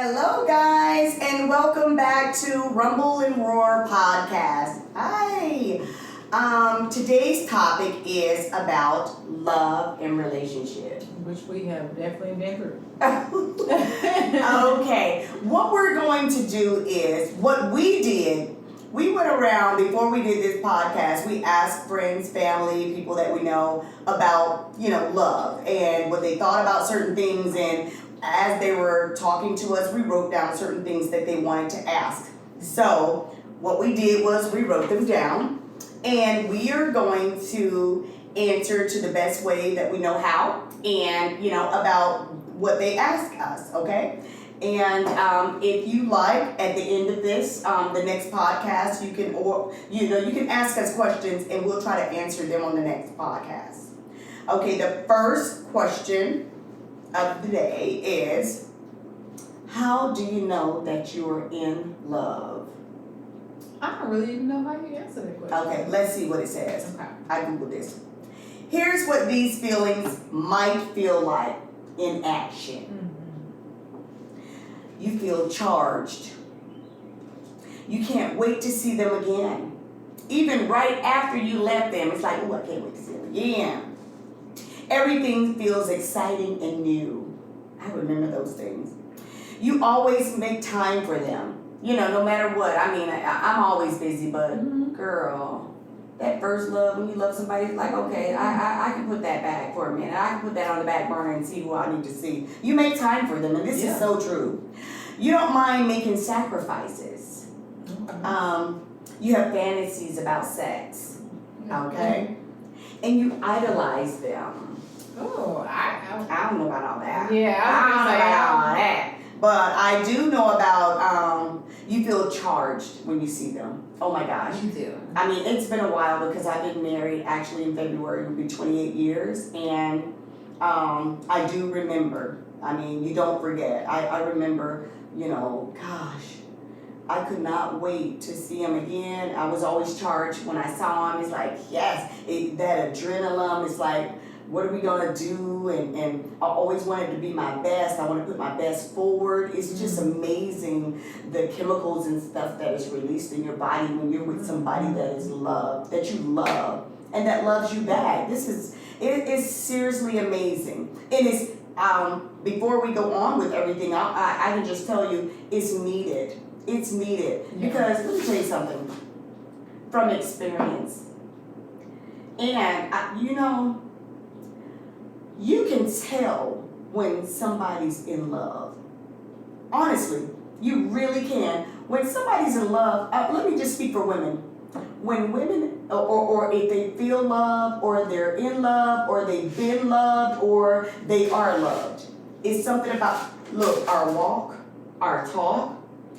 Hello, guys, and welcome back to Rumble and Roar podcast. Hi. Today's topic is about love and relationship. Which we have definitely been through. Okay, what we're going to do is what we did. We went around before we did this podcast. We asked friends, family, people that we know about, love and what they thought about certain things. And as they were talking to us, we wrote down certain things that they wanted to ask. So what we did was we wrote them down, and we are going to answer to the best way that we know how, and about what they ask us. Okay. And if you like, at the end of this, the next podcast, you can ask us questions, and we'll try to answer them on the next podcast. Okay, the first question of the day is, how do you know that you're in love? I don't really even know how you answer that question. Okay, let's see what it says. Okay. I Googled this. Here's what these feelings might feel like in action. Mm-hmm. You feel charged. You can't wait to see them again. Even right after you left them, it's like, oh, I can't wait to see them again. Everything feels exciting and new. I remember those things. You always make time for them. No matter what. I mean, I'm always busy, but girl, that first love, when you love somebody, it's like, okay, I can put that back for a minute. I can put that on the back burner and see who I need to see. You make time for them, and this is so true. You don't mind making sacrifices. Okay. You have fantasies about sex, okay? And you idolize them. Oh, I don't know about all that. Yeah, I don't know about all that. But I do know about you feel charged when you see them. Oh my gosh. You do. I mean, it's been a while because I've been married. Actually, in February it will be 28 years, and I do remember. I mean, you don't forget. I remember. Gosh, I could not wait to see him again. I was always charged when I saw him. It's like, yes, that adrenaline. It's like, what are we gonna do? And I always wanted to be my best. I want to put my best forward. It's just amazing the chemicals and stuff that is released in your body when you're with somebody that is loved, that you love, and that loves you back. It is seriously amazing. And it's before we go on with everything, I can just tell you it's needed. It's needed because let me tell you something from experience. And you can tell when somebody's in love. Honestly, you really can. When somebody's in love, let me just speak for women. When women, or if they feel love, or they're in love, or they've been loved, or they are loved, it's something about, look, our walk, our talk,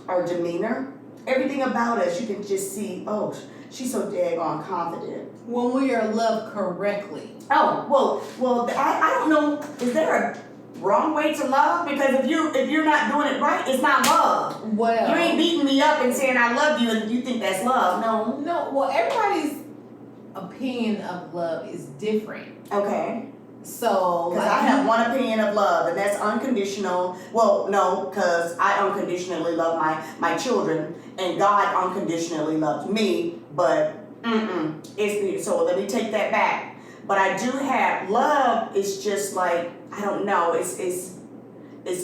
our demeanor, everything about us, you can just see, oh, she's so daggone confident. When we are loved correctly. Oh, well, I don't know. Is there a wrong way to love? Because if you're not doing it right, it's not love. Well, you ain't beating me up and saying I love you and you think that's love. No. No. Well, everybody's opinion of love is different. Okay. So, because I have one opinion of love, and that's unconditional. Well, no, because I unconditionally love my children, and God unconditionally loves me. But so let me take that back. But I do have love. Is just like, I don't know. It's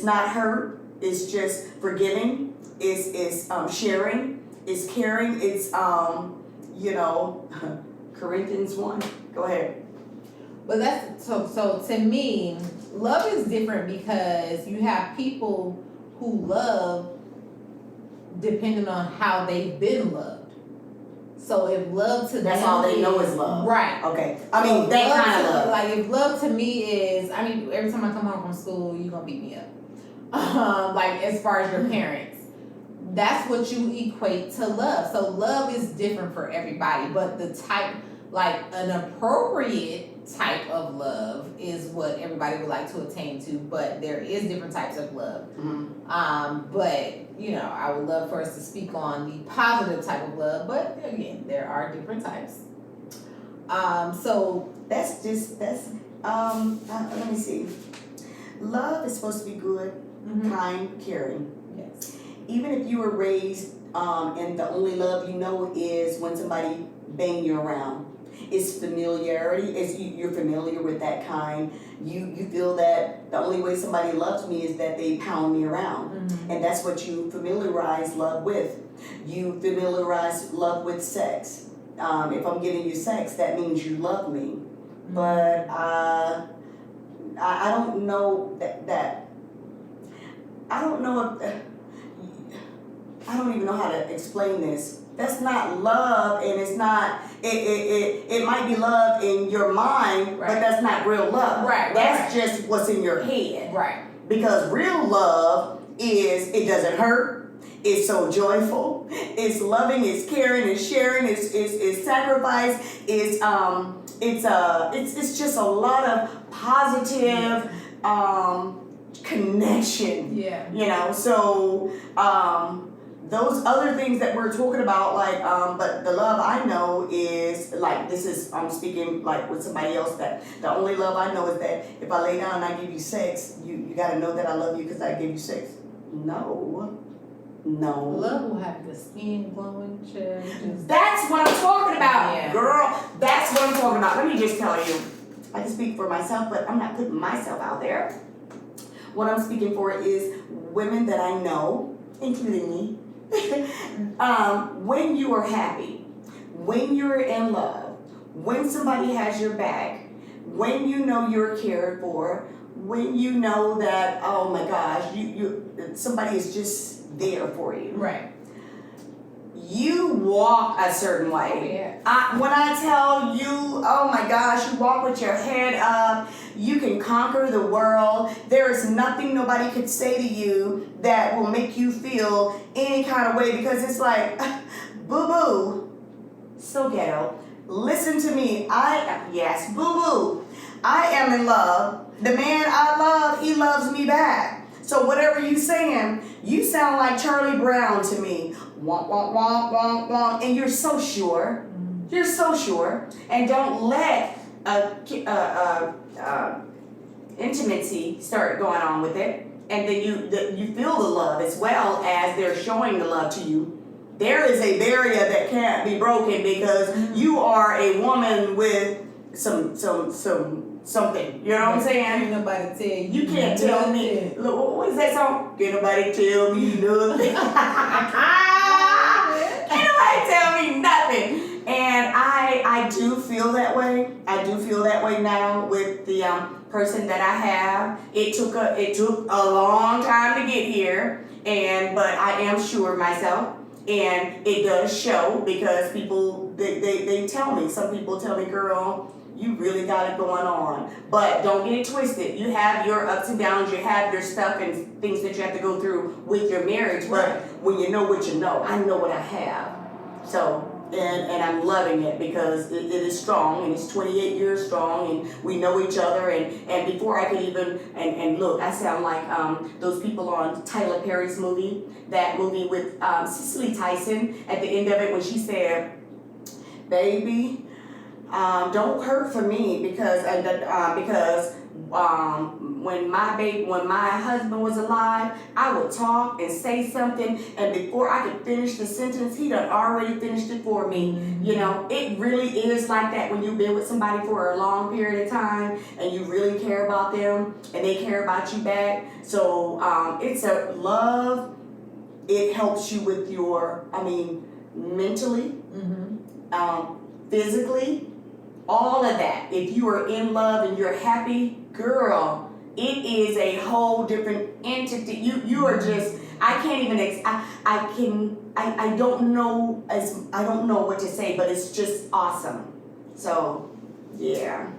not hurt. It's just forgiving. It's sharing. It's caring. It's Corinthians 1. Go ahead. But that's so to me, love is different because you have people who love depending on how they've been loved. So if love to that's them all they know is love. Right. Okay. I mean, that kind of love. Like if love to me is, every time I come home from school, you're gonna beat me up. Like as far as your parents. That's what you equate to love. So love is different for everybody, but the type, like an appropriate type of love is what everybody would like to attain to, but there is different types of love. But I would love for us to speak on the positive type of love, but again, there are different types. So let me see. Love is supposed to be good. kind, caring. Yes. Even if you were raised and the only love you know is when somebody bang you around. It's familiarity. You're familiar with that kind. You feel that the only way somebody loves me is that they pound me around. And that's what you familiarize love with. You familiarize love with sex. If I'm giving you sex, that means you love me. But I don't know that I don't know if I don't even know how to explain this. That's not love, and it's not. It might be love in your mind, but that's not real love. That's just what's in your head. Because real love is, it doesn't hurt. It's so joyful. It's loving. It's caring. It's sharing. It's sacrifice. It's just a lot of positive connection. You know. So those other things that we're talking about, like, but the love I know is, like, I'm speaking, like, with somebody else, that the only love I know is that if I lay down and I give you sex, you gotta know that I love you because I gave you sex. No. Love will have the skin glowing, chest. That's what I'm talking about, girl. That's what I'm talking about. Let me just tell you. I can speak for myself, but I'm not putting myself out there. What I'm speaking for is women that I know, including me. When you are happy, when you're in love, when somebody has your back, when you know you're cared for, when you know that, oh my gosh, somebody is just there for you. You walk a certain way. When I tell you, oh my gosh, you walk with your head up, you can conquer the world. There is nothing nobody could say to you that will make you feel any kind of way, because it's like, boo-boo, so ghetto. Listen to me, yes, boo-boo, I am in love. The man I love, he loves me back. So whatever you saying, you sound like Charlie Brown to me. Womp, womp, womp, womp, womp. And you're so sure. You're so sure. And don't let intimacy start going on with it. And then you feel the love as well as they're showing the love to you. There is a barrier that can't be broken, because you are a woman with something, you know what I'm saying? Can't nobody tell you. You can't tell me. Look, what is that song? Can't nobody tell me nothing. Can't nobody tell me nothing. And I do feel that way. I do feel that way now with the person that I have. It took a long time to get here, but I am sure of myself. And it does show, because people, they tell me, some people tell me, girl, you really got it going on. But don't get it twisted. You have your ups and downs, you have your stuff and things that you have to go through with your marriage. But when you know what you know, I know what I have. So, and I'm loving it, because it is strong, and it's 28 years strong, and we know each other. And before I could even, and look, I sound like those people on Tyler Perry's movie, that movie with Cicely Tyson, at the end of it when she said, baby, don't hurt for me, because when my husband was alive, I would talk and say something, and before I could finish the sentence, he done already finished it for me. You know, it really is like that when you've been with somebody for a long period of time, and you really care about them, and they care about you back. So it's a love. It helps you with your, mentally, physically, all of that. If you are in love and you're happy, girl, it is a whole different entity. You are just, I can't even, I don't know what to say, but it's just awesome. So, yeah.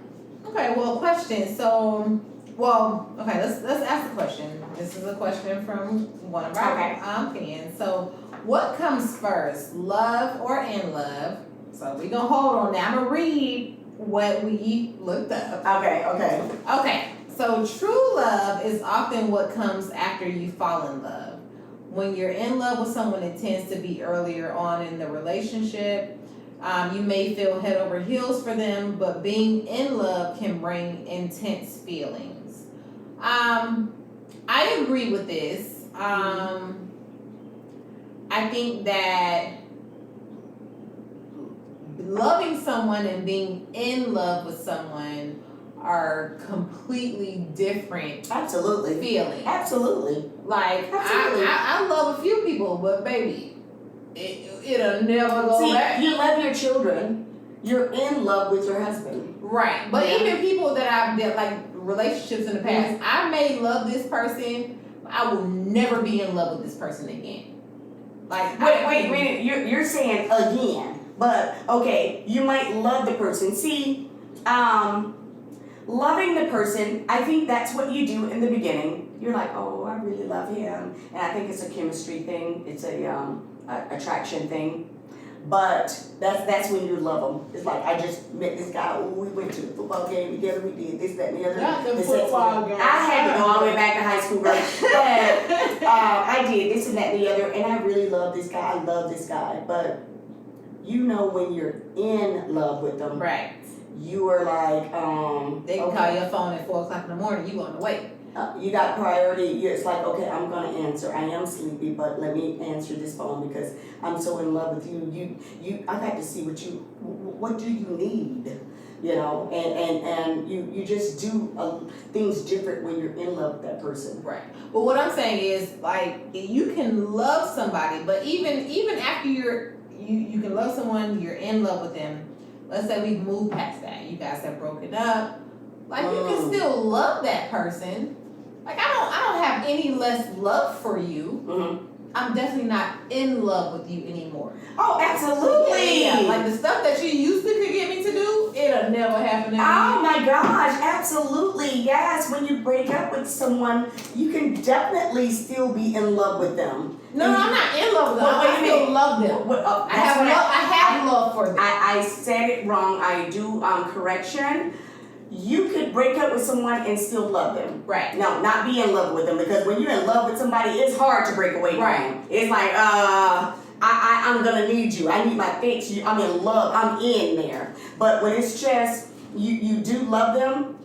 Okay, well, question. So, okay, let's ask the question. This is a question from one of our fans. So, what comes first, love or in love? So we're gonna hold on now. I'm gonna read what we looked up. Okay. So true love is often what comes after you fall in love. When you're in love with someone, it tends to be earlier on in the relationship. You may feel head over heels for them, but being in love can bring intense feelings. I agree with this. I think that loving someone and being in love with someone are completely different Absolutely. feelings. Absolutely. Like, Absolutely. I love a few people, but baby, it'll never go back. You love your children. You're in love with your husband. Right. But Yeah. even people that I've did, like, relationships in the past, I may love this person, but I will never be in love with this person again. Like, Wait a minute. You're saying again, but okay, you might love the person. See, loving the person, I think that's what you do in the beginning. You're like, oh, I really love him, and I think it's a chemistry thing. It's a attraction thing. But that's when you love them. It's like, I just met this guy. Oh, we went to the football game together. We did this, that, and the other. Not the This, football game. I had to go all the way back to high school, girl. But I did this and that and the other, and I really love this guy. I love this guy. But you know, when you're in love with them, right. you are like, They can call your phone at 4 o'clock in the morning. You on the way. you got priority. It's like, okay, I'm gonna answer. I am sleepy, but let me answer this phone because I'm so in love with you. I got to see what do you need, you know, and you just do things different when you're in love with that person. Right. But what I'm saying is, like, you can love somebody, but even after you can love someone, you're in love with them. Let's say we've moved past that. You guys have broken up. Like, you can still love that person. Like, I don't have any less love for you. Mm-hmm. I'm definitely not in love with you anymore. Oh, absolutely. Yeah. Like, the stuff that you used to could get me to do, it'll never happen to me. Oh my gosh, absolutely. Yes, when you break up with someone, you can definitely still be in love with them. No, I'm not in love with them. Well, wait a I still minute. love them. Well, I have love for them. I said it wrong. I do correction. You could break up with someone and still love them. Right. No, not be in love with them, because when you're in love with somebody, it's hard to break away from them. It's like, I'm gonna need you. I need my fix. I'm in love. I'm in there. But when it's just you do love them,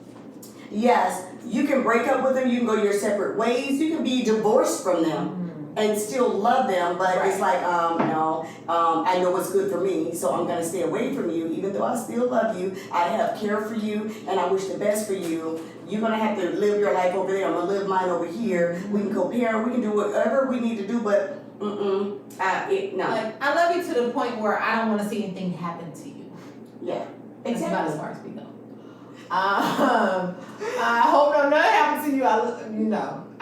yes, you can break up with them. You can go your separate ways. You can be divorced from them. And still love them, but it's like, no, I know what's good for me, so I'm gonna stay away from you, even though I still love you. I have care for you, and I wish the best for you. You're gonna have to live your life over there. I'm gonna live mine over here. We can co-parent. We can do whatever we need to do, but no. Like, I love you to the point where I don't want to see anything happen to you. Yeah, That's about as exactly. far as we go. I hope nothing happens to you.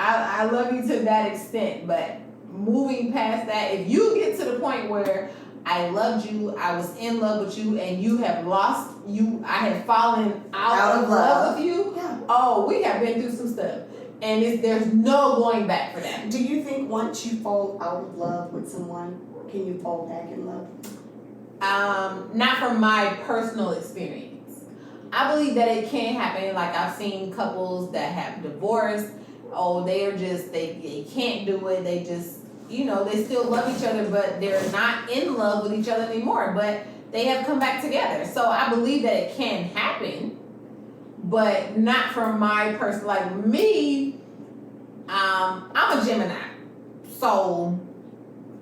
I love you to that extent, but moving past that, if you get to the point where I loved you, I was in love with you, and you have lost you, I have fallen out of love with you. Yeah. Oh, we have been through some stuff, and there's no going back for that. Do you think once you fall out of love with someone, can you fall back in love? Not from my personal experience. I believe that it can happen. Like, I've seen couples that have divorced. Oh, they can't do it. They just, they still love each other, but they're not in love with each other anymore. But they have come back together. So I believe that it can happen, but not from my personal, like me, I'm a Gemini. So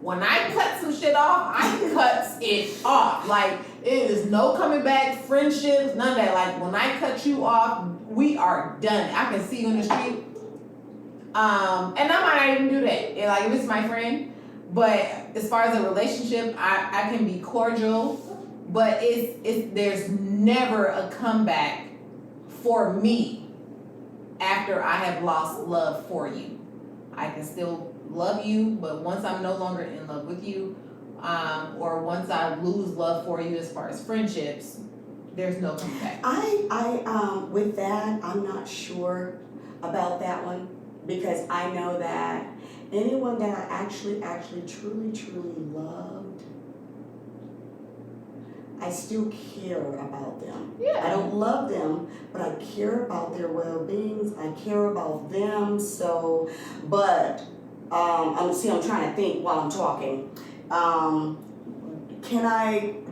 when I cut some shit off, I cut it off. Like, it is no coming back, friendships, none of that. Like, when I cut you off, we are done. I can see you in the street. And I might not even do that. Like, if it's my friend. But as far as a relationship, I can be cordial, but there's never a comeback for me after I have lost love for you. I can still love you, but once I'm no longer in love with you, or once I lose love for you as far as friendships, there's no comeback. With that, I'm not sure about that one, because I know that anyone that I actually truly loved, I still care about them. Yeah. I don't love them, but I care about their well-beings. I care about them. So, but I'm trying to think while I'm talking.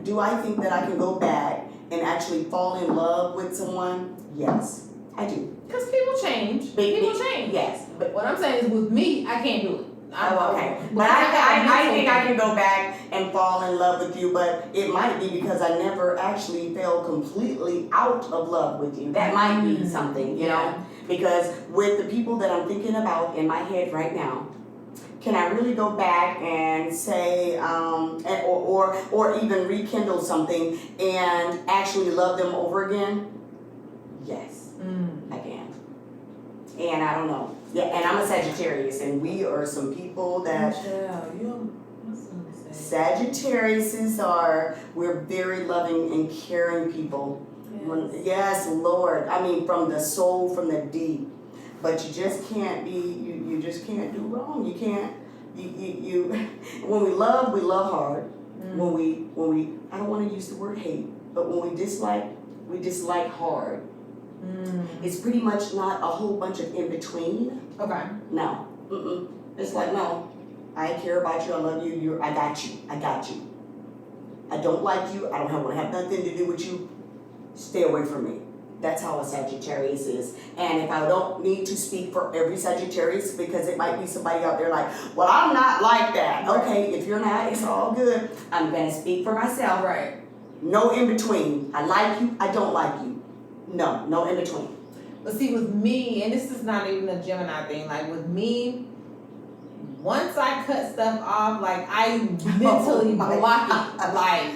Do I think that I can go back and actually fall in love with someone? Yes, I do. Because people change. People change. Yes, But what I'm saying is with me, I can't do it. Oh, okay. But I think I can go back and fall in love with you, but it might be because I never actually fell completely out of love with you. That might be something, you know? Because with the people that I'm thinking about in my head right now, can I really go back and say, or even rekindle something and actually love them over again? Yes, I can. And I don't know. Yeah, and I'm a Sagittarius, and we are some people that Sagittariuses are. We're very loving and caring people. Yes, Lord. I mean, from the soul, from the deep. But you just can't be. You just can't do wrong. You can't. You. When we love hard. When we. I don't want to use the word hate, but when we dislike hard. It's pretty much not a whole bunch of in between. Okay. No. It's like, no, I care about you. I love you. I got you. I don't like you. I don't want to have nothing to do with you. Stay away from me. That's how a Sagittarius is. And if I don't need to speak for every Sagittarius, because it might be somebody out there like, well, I'm not like that. Right. Okay, if you're not, it's all good. I'm going to speak for myself. Right. No in between. I like you. I don't like you. No in between. But see, with me, and this is not even a Gemini thing, like with me, once I cut stuff off, like I mentally block it. Like,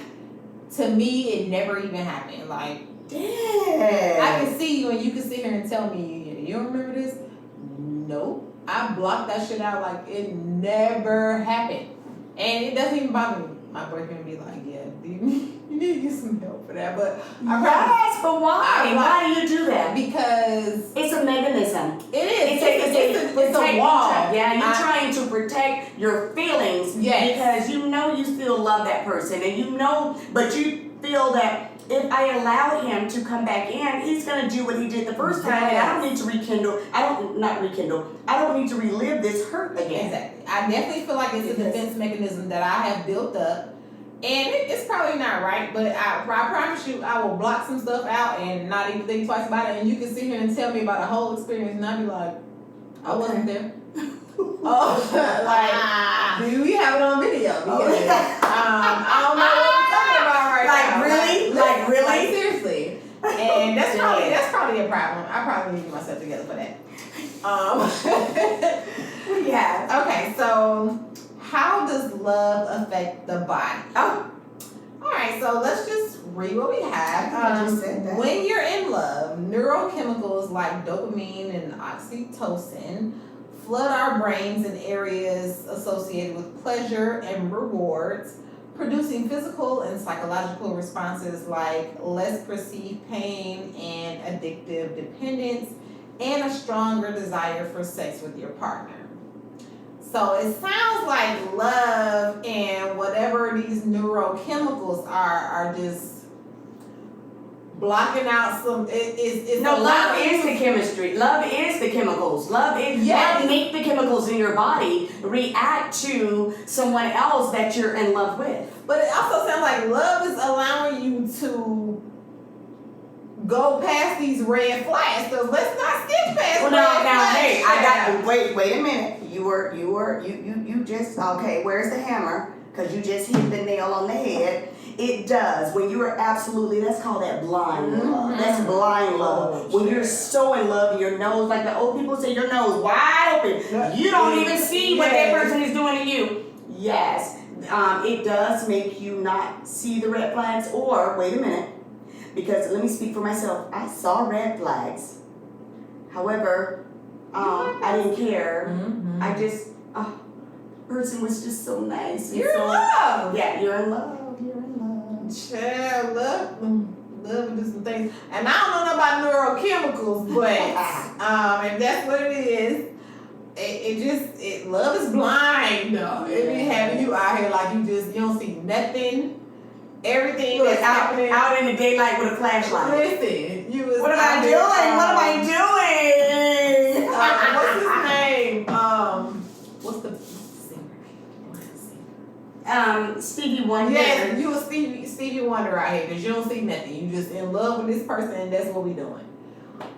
to me, it never even happened. Like, damn. I can see you and you can sit here and tell me, you don't remember this? Nope. I blocked that shit out like it never happened. And it doesn't even bother me. My boyfriend be like, yeah, you need to get some help for that. But yes, but why? Why do you do that? Because it's a mechanism. It is. It's a wall. Yeah, you're trying to protect your feelings. Yes. Because you know you still love that person, and you know, but you feel that if I allow him to come back in, he's gonna do what he did the first time, and I don't need to rekindle. I don't need to relive this hurt again. Exactly. I definitely feel like it's a defense mechanism that I have built up. And it's probably not right, but I promise you, I will block some stuff out and not even think twice about it. And you can sit here and tell me about the whole experience, and I'll be like, I wasn't there. Like, we have it on video. I don't know what we're talking about right now. Really? Like, really? Seriously. And that's probably a problem. I probably need to get myself together for that. Yeah. Okay, so how does love affect the body? Oh. Alright, so let's just read what we have. When you're in love, neurochemicals like dopamine and oxytocin flood our brains in areas associated with pleasure and rewards, producing physical and psychological responses like less perceived pain and addictive dependence, and a stronger desire for sex with your partner. So it sounds like love and whatever these neurochemicals are just blocking out some. Love is the chemistry. Love is the chemicals. Love make the chemicals in your body react to someone else that you're in love with. But it also sounds like love is allowing you to go past these red flags. So let's not skip past red flags. Hey, I got wait a minute. You just okay, where's the hammer? Because you just hit the nail on the head. It does. When you are that's called that blind love. That's blind love. When you're so in love, your nose, like the old people say, your nose wide open. You don't even see what that person is doing to you. Yes. It does make you not see the red flags. Or, wait a minute. Because let me speak for myself. I saw red flags. However, I didn't care. I just, person was just so nice. You're in love. Yeah, you're in love. You're in love. Child, love and do some things. And I don't know about neurochemicals, but if that's what it is, love is blind. No, it be having you out here like you don't see nothing. Everything that's happening out in the daylight with a flashlight. Listen, you was. What am I doing? What am I doing? What's his name? What's the singer? Stevie Wonder. Yes, you was Stevie Wonder out here because you don't see nothing. You just in love with this person, and that's what we doing.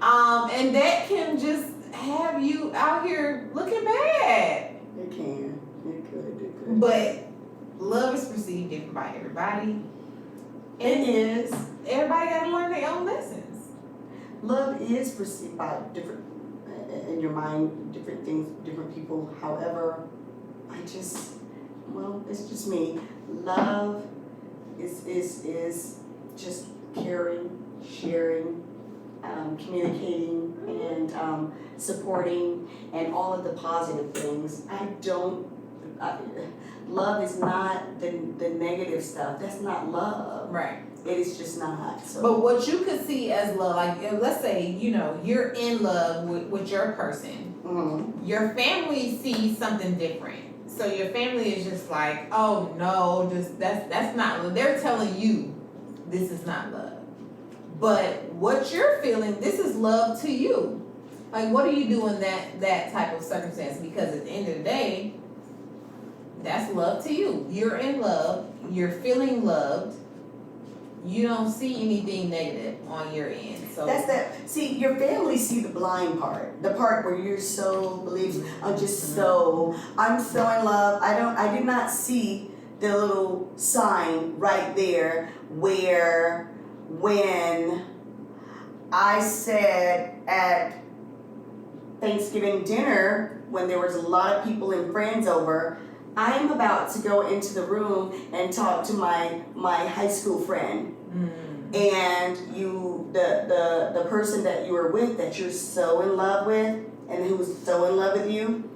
And that can just have you out here looking bad. It can. It could. But love is perceived different by everybody. It is. Everybody got to learn their own lessons. Love is perceived by different, in your mind, different things, different people. However, it's just me. Love is just caring, sharing, communicating, and supporting, and all of the positive things. Love is not the negative stuff. That's not love. Right. It is just not. So. But what you could see as love, like let's say, you're in love with your person. Mm-hmm. Your family sees something different. So your family is just like, oh no, that's not love. They're telling you this is not love. But what you're feeling, this is love to you. Like, what do you do in that type of circumstance? Because at the end of the day, that's love to you. You're in love. You're feeling loved. You don't see anything negative on your end. So That's that. See, your family see the blind part, the part where you're so believes. I'm so in love. I did not see the little sign right there where when I said at Thanksgiving dinner when there was a lot of people and friends over, I'm about to go into the room and talk to my high school friend. And the person that you were with, that you're so in love with, and who was so in love with you,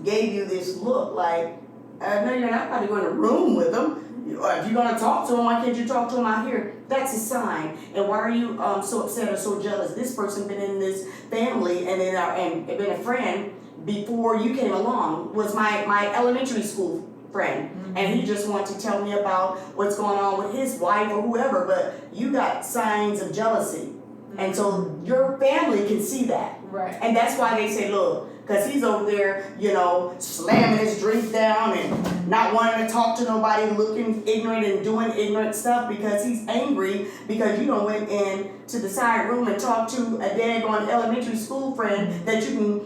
gave you this look like, no, you're not about to go in a room with them. If you're going to talk to them, why can't you talk to them out here? That's a sign. And why are you so upset or so jealous? This person been in this family and been a friend before you came along. Was my elementary school friend. Mm-hmm. And he just wanted to tell me about what's going on with his wife or whoever, but you got signs of jealousy. Mm-hmm. And so your family can see that. Right. And that's why they say, look, because he's over there, slamming his drink down and not wanting to talk to nobody, looking ignorant and doing ignorant stuff because he's angry because you don't went in to the side room and talked to a daggone elementary school friend that you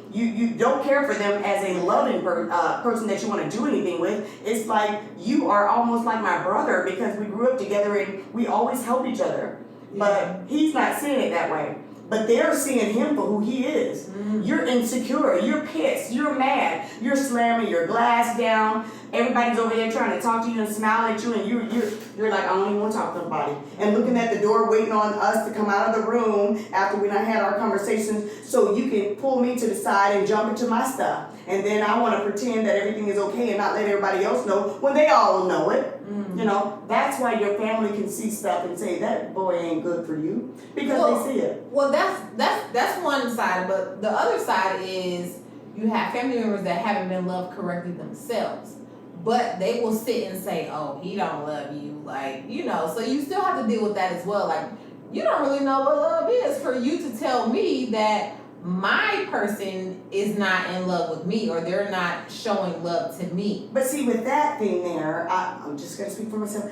don't care for them as a loving person that you want to do anything with. It's like you are almost like my brother because we grew up together and we always help each other. Yeah. But he's not seeing it that way. But they're seeing him for who he is. Mm-hmm. You're insecure. You're pissed. You're mad. You're slamming your glass down. Everybody's over there trying to talk to you and smile at you, and you're like, I don't even want to talk to nobody. And looking at the door, waiting on us to come out of the room after we done had our conversations, so you can pull me to the side and jump into my stuff. And then I want to pretend that everything is okay and not let everybody else know when they all know it. Mm-hmm. That's why your family can see stuff and say that boy ain't good for you because they see it. Well, that's one side, but the other side is you have family members that haven't been loved correctly themselves, but they will sit and say, "Oh, he don't love you," So you still have to deal with that as well. Like, you don't really know what love is for you to tell me that my person is not in love with me or they're not showing love to me. But see, with that thing there, I'm just going to speak for myself.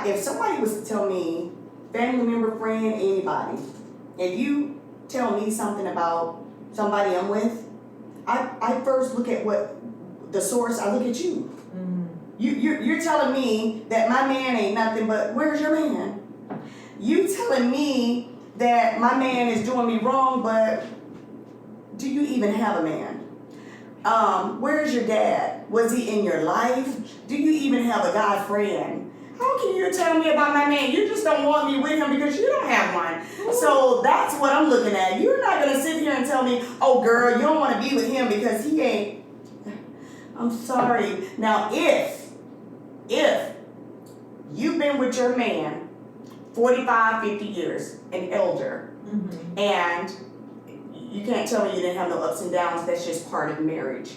If somebody was to tell me, family member, friend, anybody, if you tell me something about somebody I'm with, I first look at what the source, I look at you. Mm-hmm. You're telling me that my man ain't nothing but, where's your man? You telling me that my man is doing me wrong, but do you even have a man? Where's your dad? Was he in your life? Do you even have a guy friend? How can you tell me about my man? You just don't want me with him because you don't have one. So that's what I'm looking at. You're not going to sit here and tell me, oh girl, you don't want to be with him because he ain't. I'm sorry. Now if you've been with your man 45, 50 years, an elder, mm-hmm. and you can't tell me you didn't have no ups and downs. That's just part of marriage.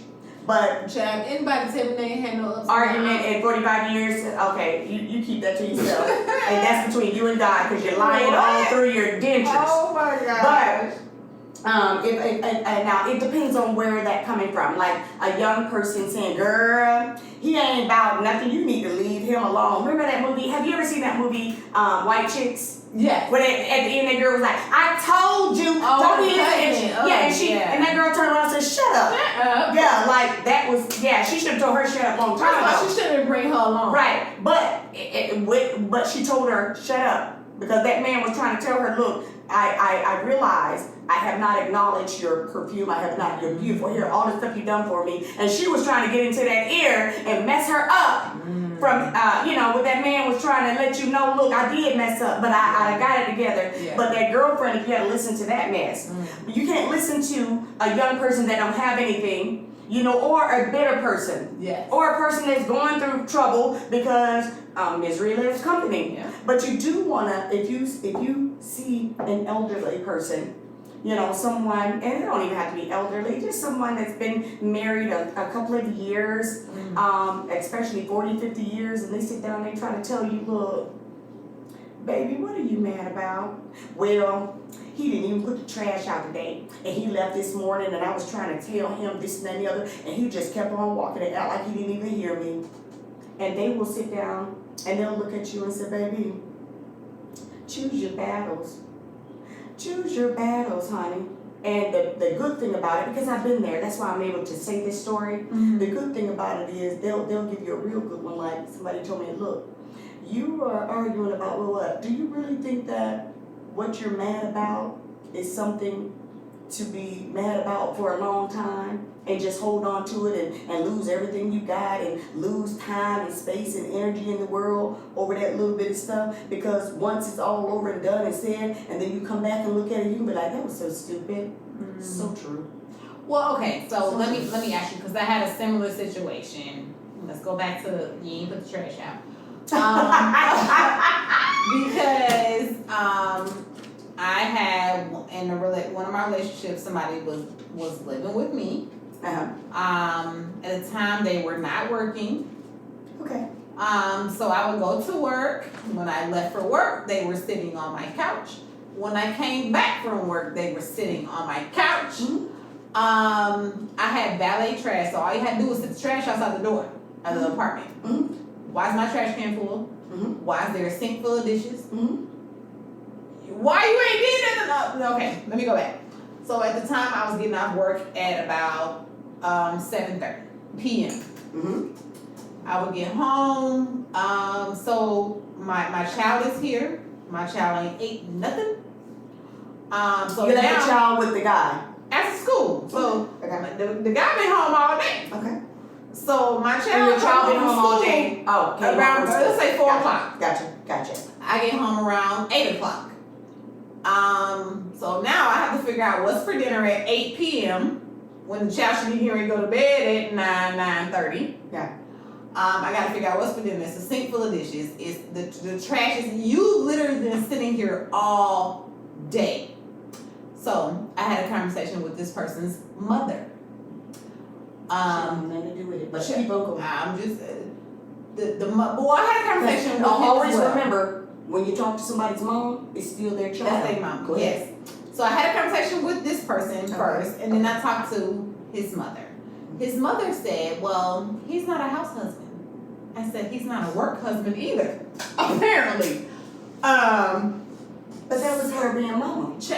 But Chad, anybody tell me they ain't had no ups and argument in 45 years, okay, you keep that to yourself. And that's between you and God because you're lying all through your dentures. Oh my God. But now it depends on where that coming from. Like a young person saying, girl, he ain't about nothing. You need to leave him him alone. Remember that movie? Have you ever seen that movie, White Chicks? Yes. When at the end, that girl was like, "I told you, don't be listening." And that girl turned around and said, "Shut up." Shut up. Yeah, like that was. Yeah, she should have told her shut up a long time ago. She shouldn't bring her along. Right, but she told her shut up because that man was trying to tell her, "Look, I realize I have not acknowledged your perfume. I have not your beautiful hair, all the stuff you've done for me." And she was trying to get into that ear and mess her up. From what that man was trying to let you know, look, I did mess up, but I got it together. Yeah. But that girlfriend, if you had to listen to that mess, you can't listen to a young person that don't have anything, or a bitter person, or a person that's going through trouble because misery loves company. Yeah. But you do wanna, if you see an elderly person, someone, and it don't even have to be elderly, just someone that's been married a couple of years, especially 40, 50 years, and they sit down and they try to tell you, look, baby, what are you mad about? Well, he didn't even put the trash out today, and he left this morning, and I was trying to tell him this and that and the other, and he just kept on walking it out like he didn't even hear me. And they will sit down, and they'll look at you and say, baby, choose your battles. Choose your battles, honey. And the good thing about it, because I've been there, that's why I'm able to say this story. The good thing about it is they'll give you a real good one. Like somebody told me, look, you are arguing about, well, what? Do you really think that what you're mad about is something to be mad about for a long time and just hold on to it and lose everything you got and lose time and space and energy in the world over that little bit of stuff? Because once it's all over and done and said, and then you come back and look at it, you can be like, that was so stupid. So true. Well, okay, so let me ask you, because I had a similar situation. Let's go back to you ain't put the trash out. Because I had one of my relationships, somebody was living with me. At the time they were not working. Okay. So I would go to work. When I left for work, they were sitting on my couch. When I came back from work, they were sitting on my couch. I had valet trash, so all you had to do was sit the trash outside the door of the apartment. Why is my trash can full? Why is there a sink full of dishes? Why you ain't did that? Okay, let me go back. So at the time, I was getting off work at about 7:30 p.m. I would get home. So my child is here. My child ain't ate nothing. So you left now, the child with the guy at school. So the guy been home all day. Okay. So my And your child been home all day. Oh, okay. Around let's say 4 o'clock. Gotcha. I get home around 8 o'clock. So now I have to figure out what's for dinner at 8 p.m. when the child should be here and go to bed at 9:30. Yeah. I got to figure out what's for dinner. It's a sink full of dishes. It's the trash is you literally been sitting here all day. So I had a conversation with this person's mother. Nothing to do with it, but she vocal. I'm just well, I had a conversation with him. Always remember, when you talk to somebody's mom, it's still their child. That's their mom. Yes. So I had a conversation with this person first, and then I talked to his mother. His mother said, "Well, he's not a house husband." I said, "He's not a work husband either, apparently." But that was her being mama. He's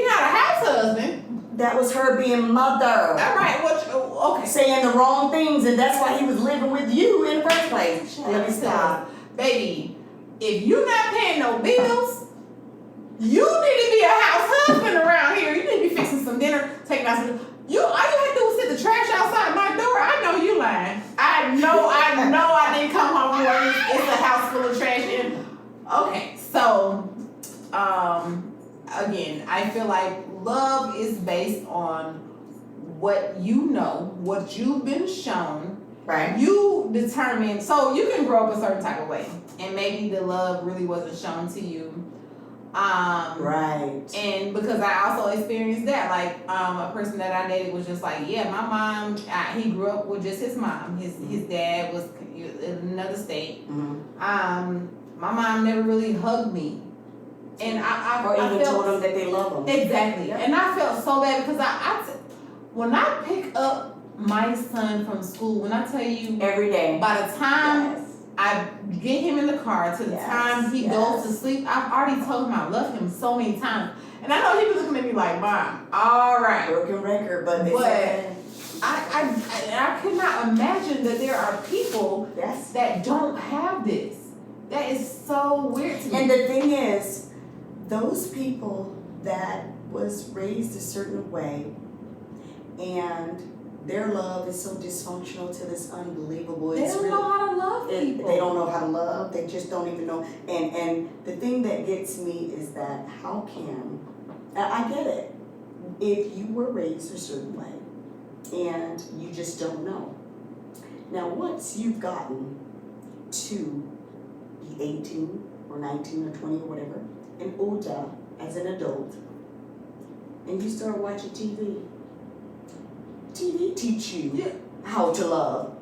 not a house husband. That was her being mother. All right. Okay. Saying the wrong things, and that's why he was living with you in the first place. Let me stop. Baby, if you're not paying no bills, you need to be a house husband around here. You need to be fixing some dinner, taking out some. All you had to do was sit the trash outside my door. I know you lying. I know I didn't come home from work. It's a house full of trash. Okay, so again, I feel like love is based on what you know, what you've been shown. Right. You determine, so you can grow up a certain type of way, and maybe the love really wasn't shown to you. Right. And because I also experienced that, like a person that I dated was just like, yeah, my mom, he grew up with just his mom. His dad was in another state. My mom never really hugged me. And or even felt, told them that they love them. Exactly. Yep. And I felt so bad because when I pick up my son from school, when I tell you every day, by the time I get him in the car to the time he goes to sleep. I've already told him I love him so many times. And I know he was looking at me like, Mom, all right. Broken record, but I could not imagine that there are people that don't have this. That is so weird to me. And the thing is, those people that was raised a certain way and their love is so dysfunctional to this unbelievable. They don't know how to love people. They don't know how to love. They just don't even know. And the thing that gets me is that how can, I get it, if you were raised a certain way and you just don't know. Now once you've gotten to be 18 or 19 or 20 or whatever, and older as an adult, and you start watching TV teach you how to love.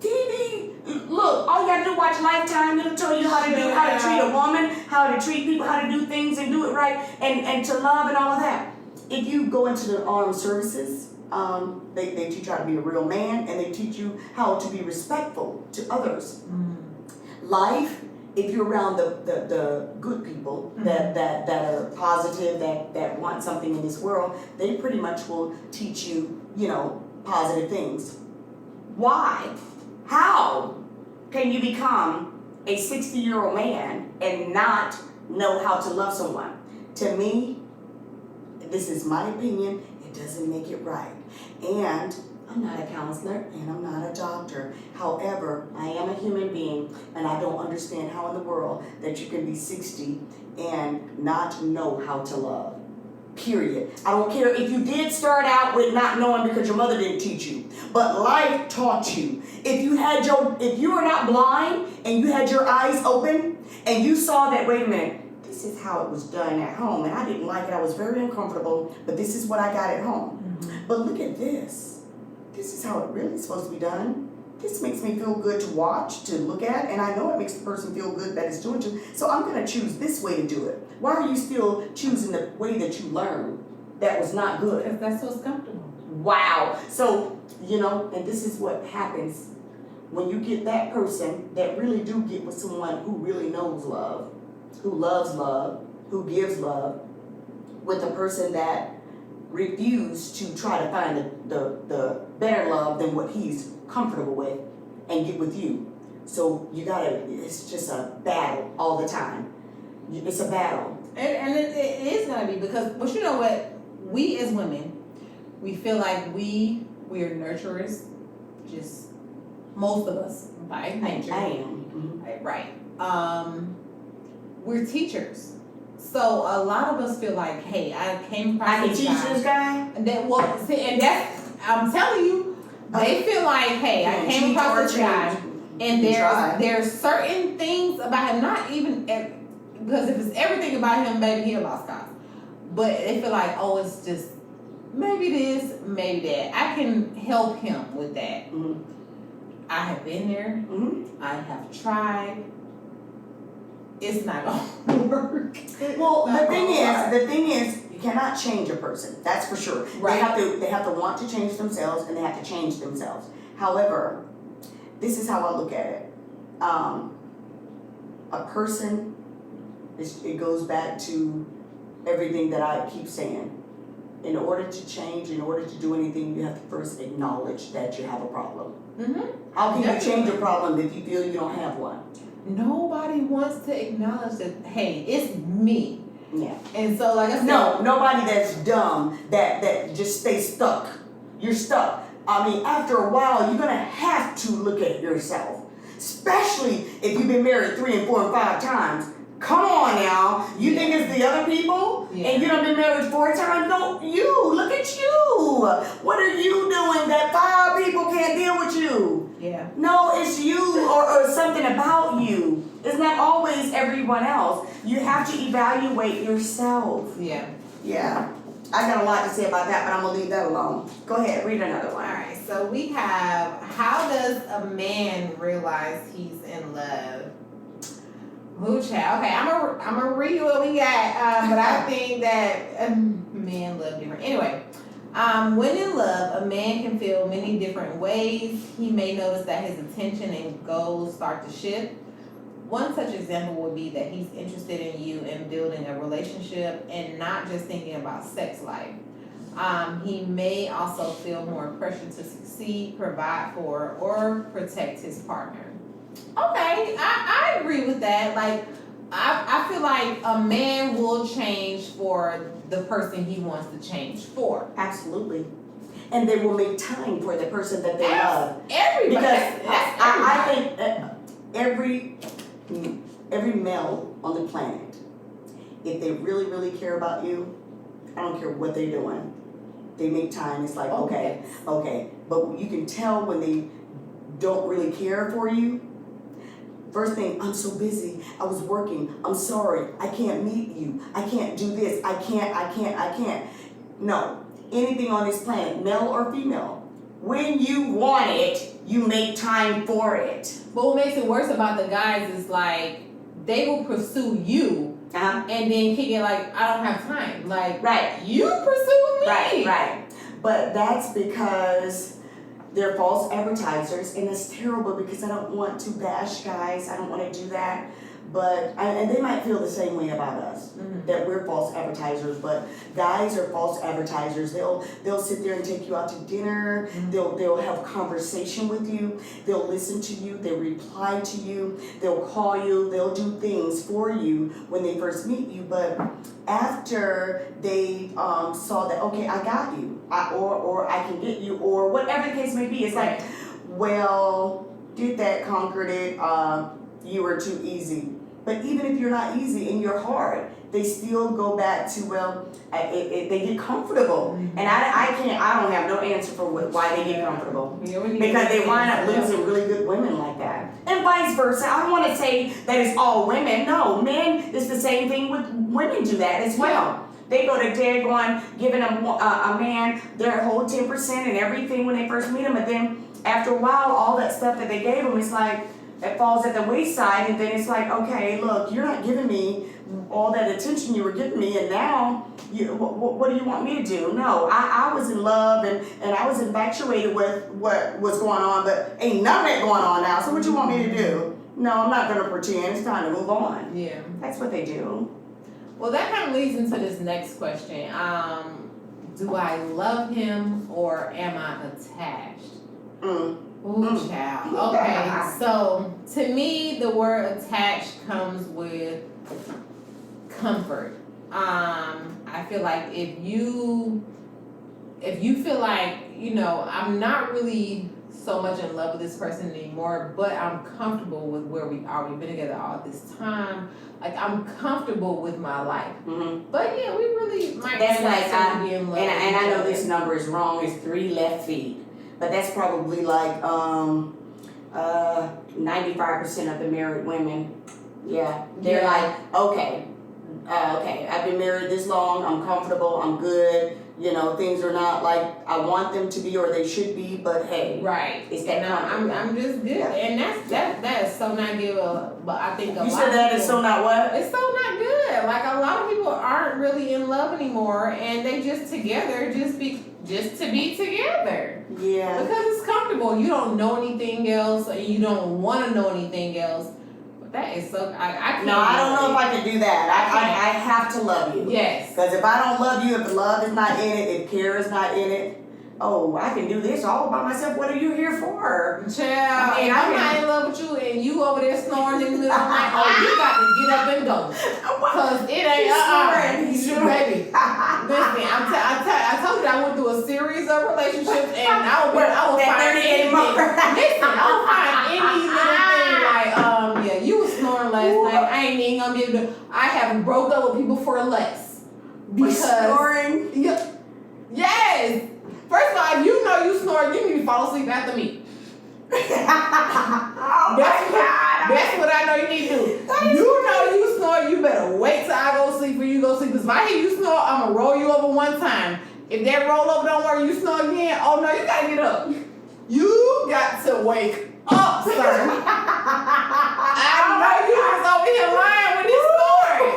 TV, look, all you gotta do is watch Lifetime. It'll tell you how to do, how to treat a woman, how to treat people, how to do things and do it right, and to love and all of that. If you go into the armed services, they teach you how to be a real man, and they teach you how to be respectful to others. Life, if you're around the good people that are positive, that want something in this world, they pretty much will teach you, positive things. Why? How can you become a 60-year-old man and not know how to love someone? To me, this is my opinion, it doesn't make it right. And I'm not a counselor and I'm not a doctor. However, I am a human being, and I don't understand how in the world that you can be 60 and not know how to love. Period. I don't care if you did start out with not knowing because your mother didn't teach you, but life taught you. If you were not blind and you had your eyes open and you saw that, wait a minute, this is how it was done at home, and I didn't like it, I was very uncomfortable, but this is what I got at home. But look at this. This is how it really is supposed to be done. This makes me feel good to watch, to look at, and I know it makes the person feel good that it's doing to. So I'm going to choose this way to do it. Why are you still choosing the way that you learned that was not good? Because that's what's comfortable. Wow. So, and this is what happens when you get that person that really do get with someone who really knows love, who loves love, who gives love, with a person that refuse to try to find the better love than what he's comfortable with and get with you. So it's just a battle all the time. It's a battle. And it is going to be but you know what? We as women, we feel like we are nurturers, just most of us by nature. I am. Right. We're teachers. So a lot of us feel like, hey, I came across I can teach this guy. And that's, I'm telling you, they feel like, hey, I came across this guy, and there's certain things about him, not even because if it's everything about him, baby, he a lost cause. But they feel like, oh, it's just maybe this, maybe that. I can help him with that. I have been there. I have tried. It's not gonna work. Well, the thing is, you cannot change a person. That's for sure. Right. They have to want to change themselves, and they have to change themselves. However, this is how I look at it. A person, it goes back to everything that I keep saying. In order to change, in order to do anything, you have to first acknowledge that you have a problem. How can you change a problem if you feel you don't have one? Nobody wants to acknowledge that, hey, it's me. Yeah. And so, like I said, nobody that's dumb that just stays stuck. You're stuck. I mean, after a while, you're gonna have to look at yourself, especially if you've been married 3 and 4 and 5 times. Come on now, you think it's the other people, and you done been married 4 times? No, you look at you. What are you doing that 5 people can't deal with you? Yeah. No, it's you or something about you. It's not always everyone else. You have to evaluate yourself. Yeah. Yeah. I got a lot to say about that, but I'm going to leave that alone. Go ahead, read another one. All right, so we have, how does a man realize he's in love? Ooh, child. Okay, I'm gonna read you what we got, but I think that men love different. Anyway, When in love, a man can feel many different ways. He may notice that his attention and goals start to shift. One such example would be that he's interested in you and building a relationship and not just thinking about sex life. He may also feel more pressure to succeed, provide for, or protect his partner. Okay, I agree with that. Like, I feel like a man will change for the person he wants to change for. Absolutely. And they will make time for the person that they love. Everybody. Because That's I think that every male on the planet, if they really, really care about you, I don't care what they're doing, they make time. It's like, okay. But you can tell when they don't really care for you. First thing, I'm so busy, I was working, I'm sorry, I can't meet you, I can't do this, I can't. No, anything on this planet, male or female, when you want it, you make time for it. But what makes it worse about the guys is like, they will pursue you and then kick it like, I don't have time. Like, right. You pursuing me. Right. But that's because they're false advertisers, and it's terrible because I don't want to bash guys. I don't want to do that. But, and they might feel the same way about us, that we're false advertisers, but guys are false advertisers. They'll sit there and take you out to dinner. They'll have conversation with you. They'll listen to you. They'll reply to you. They'll call you. They'll do things for you when they first meet you. But after they saw that, okay, I got you, or I can get you, or whatever the case may be, it's like, well, did that, conquered it, you were too easy. But even if you're not easy and you're hard, they still go back to, well, they get comfortable. And I don't have no answer for why they get comfortable. Because they wind up losing really good women like that. And vice versa. I don't want to say that it's all women. No, men, it's the same thing with women do that as well. They go to daggone giving a man their whole 10% and everything when they first meet him. And then after a while, all that stuff that they gave him is like, it falls at the wayside, and then it's like, okay, look, you're not giving me all that attention you were giving me, and now, what do you want me to do? No, I was in love, and I was infatuated with what was going on, but ain't none of that going on now, so what you want me to do? No, I'm not going to pretend. It's time to move on. Yeah. That's what they do. Well, that kind of leads into this next question. Do I love him, or am I attached? Ooh, child. Okay, so to me, the word attached comes with comfort. I feel like if you feel like, I'm not really so much in love with this person anymore, but I'm comfortable with where we are. We've been together all this time. Like, I'm comfortable with my life. But yeah, we really might be in love. And I know this number is wrong. It's 3 left feet. But that's probably like 95% of the married women. Yeah, they're like, okay, I've been married this long. I'm comfortable. I'm good. Things are not like I want them to be or they should be. But hey, right, it's that I'm just good, and that is so not good. But I think you said that is so not what? It's so not good. Like, a lot of people aren't really in love anymore, and they just together just to be together. Yeah. Because it's comfortable. You don't know anything else, and you don't want to know anything else. But that is so. I can't. No, I don't know if I can do that. I have to love you. Yes. Because if I don't love you, if love is not in it, if care is not in it, oh, I can do this all by myself. What are you here for? Child, I'm not in love with you, and you over there snoring in the middle of the night. Oh, you got to get up and go. Because it ain't He's snoring. Baby. Listen, I told you I went through a series of relationships, and I will find anything. Listen, I will find any little thing like, yeah, you was snoring last night. I ain't even gonna be able to. I haven't broke up with people for less. Because snoring? Yes. First of all, if you know you snore, you need to fall asleep after me. That's what I know you need to do. You know you snore, you better wait till I go sleep for you go sleep. Because if I hear you snore, I'm going to roll you over one time. If that roll over don't work, you snore again, oh no, you got to get up. You got to wake up, sir. I know you was over here lying when you snoring.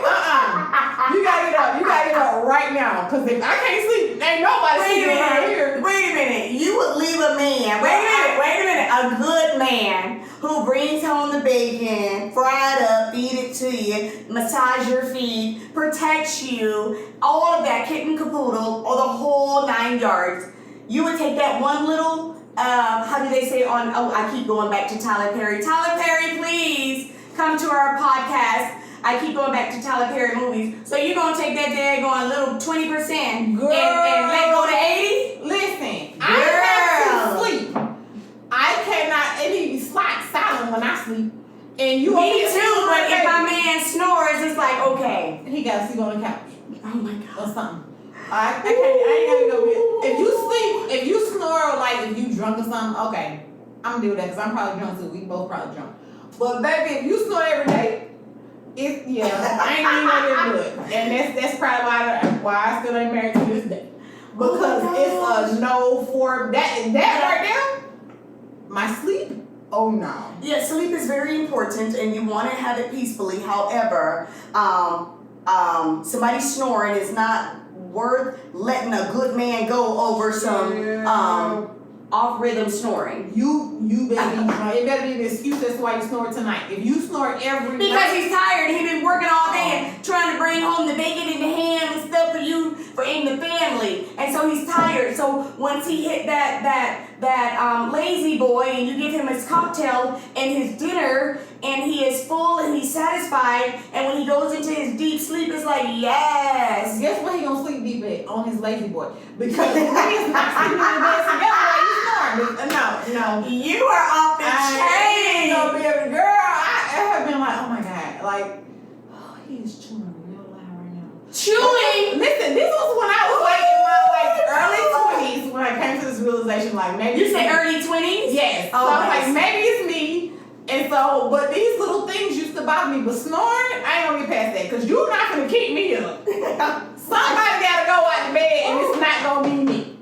You got to get up. You got to get up right now. Because if I can't sleep, ain't ain't nobody sleeping around here. Wait a minute. You would leave a man. Wait a minute. A good man who brings home the bacon, fry it up, feed it to you, massage your feet, protects you, all of that kit and caboodle, or the whole 9 yards. You would take that one little, how do they say I keep going back to Tyler Perry. Tyler Perry, please come to our podcast. I keep going back to Tyler Perry movies. So you're going to take that daggone little 20% and let go to 80? Listen, I have to sleep. I cannot, it need to be silent when I sleep. And you Me too, but if my man snores, it's like, okay. He got to sleep on the couch. Oh my God. Or something. I ain't gotta go get. If you sleep, if you snore, like if you drunk or something, okay, I'm gonna do that because I'm probably drunk too. We both probably drunk. But baby, if you snore every day, I ain't gonna do it. And that's probably why I still ain't married to this day. Because it's a no for that right there. My sleep. Oh no. Yeah, sleep is very important, and you want to have it peacefully. However, somebody snoring is not worth letting a good man go over some off rhythm snoring. You better be trying. It better be an excuse as to why you snore tonight. If you snore every because night, he's tired, he's been working all day and trying to bring home the bacon and the ham and stuff for in the family, and so he's tired. So once he hit that lazy boy, and you give him his cocktail and his dinner, and he is full and he's satisfied, and when he goes into his deep sleep, it's like yes. Guess what he gonna sleep deep at? On his lazy boy, because he is not sleeping in the bed. So guess what? You snore. No. You are off the chain. Gonna be a girl. I have been like, oh my God, like, oh, he's chewing real loud right now. Chewing. Listen, this was when I was like in my early 20s when I came to this realization, like maybe you say early 20s. Yes. Oh, so I was like, maybe it's me. And so, but these little things used to bother me. But snoring, I ain't gonna get past that because you're not gonna keep me up. Somebody gotta go out to bed, and it's not gonna be me.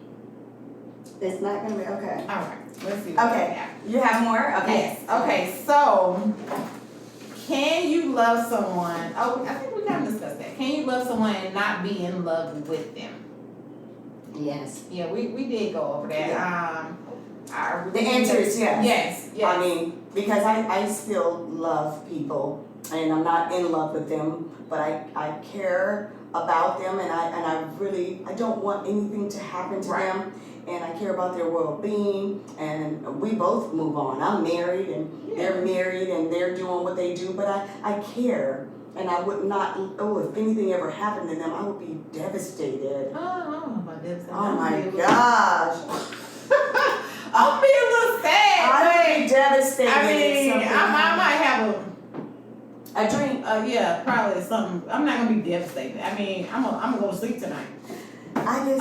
It's not gonna be okay. All right. Let's see. Okay. You have more? Okay. Yes. Okay. So, can you love someone? Oh, I think we kind of discussed that. Can you love someone and not be in love with them? Yes. Yeah, we did go over that. Yeah. The answer is yes. Yes. I mean, because I still love people, and I'm not in love with them, but I care about them, and I don't want anything to happen to them, and I care about their well-being, and we both move on. I'm married, and they're married, and they're doing what they do, but I care. And I would not, if anything ever happened to them, I would be devastated. Oh, I don't know about devastated. Oh my gosh. I'll be a little sad. I would be devastated. I mean, I might have a drink. Yeah, probably something. I'm not gonna be devastated. I mean, I'm gonna go to sleep tonight. I guess.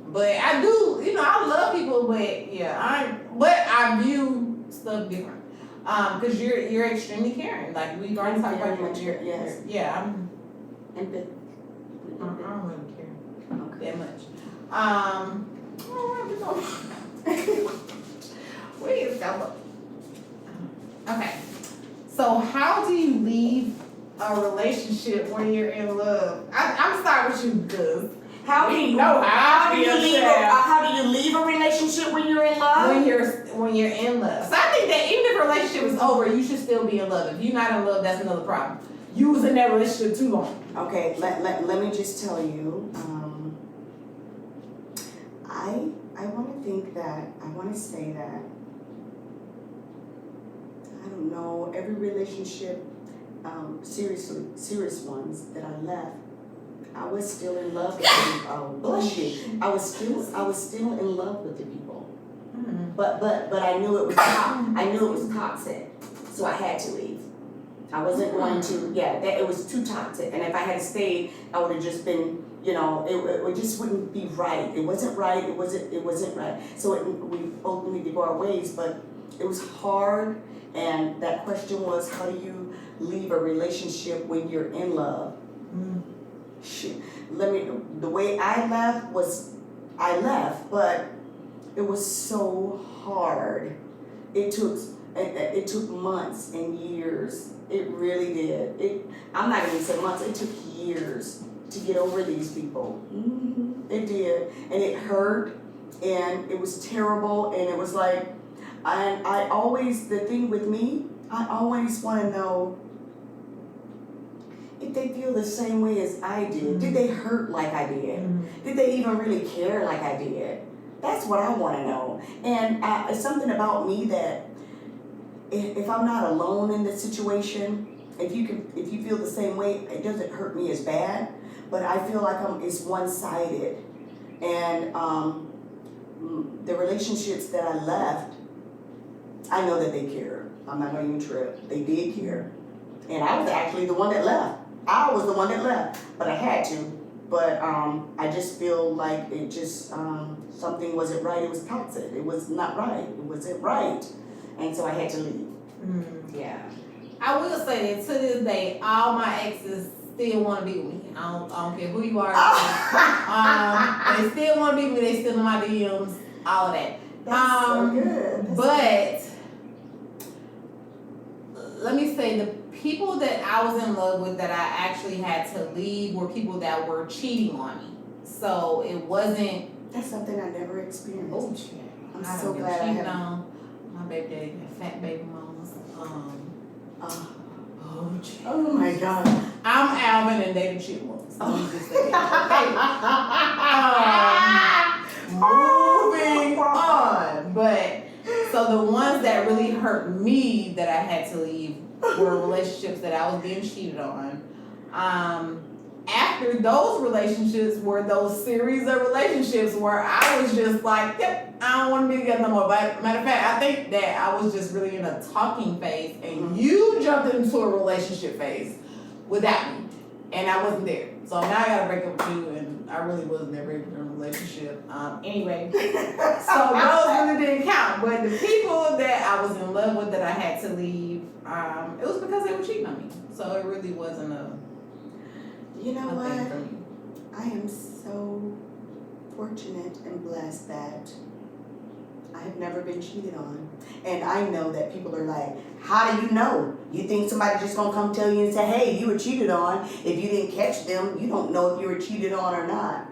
But I do, I love people, but I view stuff different. Because you're extremely caring. Like we've already talked about your yes. Yeah, I'm. I don't really care that much. Wait, okay. So how do you leave a relationship when you're in love? I'm sorry with you, because how do you leave a relationship when you're in love? When you're in love. So I think that even if a relationship is over, you should still be in love. If you're not in love, that's another problem. You was in that relationship too long. Okay, let me just tell you. I want to say that I don't know, every relationship, serious ones that I left, I was still in love with them. Oh, bless you. I was still in love with the people. Mm-hmm. But I knew it was toxic. So I had to leave. I wasn't going to, it was too toxic. And if I had stayed, I would have just been, it just wouldn't be right. It wasn't right. It wasn't right. So we both need to go our ways, but it was hard. And that question was, how do you leave a relationship when you're in love? The way I left, but it was so hard. It took months and years. It really did. I'm not even saying months. It took years to get over these people. Mm-hmm. It did, and it hurt, and it was terrible, and it was like, I always, the thing with me, I always want to know if they feel the same way as I did. Did they hurt like I did? Did they even really care like I did? That's what I want to know. And it's something about me that if I'm not alone in the situation, if you feel the same way, it doesn't hurt me as bad. But I feel like it's one-sided, and the relationships that I left, I know that they care. I'm not going to even trip. They did care, and I was actually the one that left. I was the one that left, but I had to. But I just feel like it just something wasn't right. It was toxic. It was not right. It wasn't right, and so I had to leave. Yeah, I will say that to this day, all my exes still want to be with me. I don't care who you are. They still want to be with me. They still in my DMs. All of that. That's so good. But let me say, the people that I was in love with that I actually had to leave were people that were cheating on me. So it wasn't. That's something I never experienced. Oh shit! I'm so glad I haven't. My baby daddy had fat baby mamas. Oh my God. I'm Alvin and they the cheat ones. So we just say moving on. But so the ones that really hurt me that I had to leave were relationships that I was being cheated on. After those relationships were those series of relationships where I was just like, yep, I don't want to be together no more. But matter of fact, I think that I was just really in a talking phase, and you jumped into a relationship phase without me, and I wasn't there. So now I gotta break up with you, and I really wasn't ever in a relationship. Anyway, so those really didn't count. But the people that I was in love with that I had to leave, it was because they were cheating on me. So it really wasn't a. You know what? I am so fortunate and blessed that I have never been cheated on. And I know that people are like, how do you know? You think somebody just gonna come tell you and say, hey, you were cheated on. If you didn't catch them, you don't know if you were cheated on or not.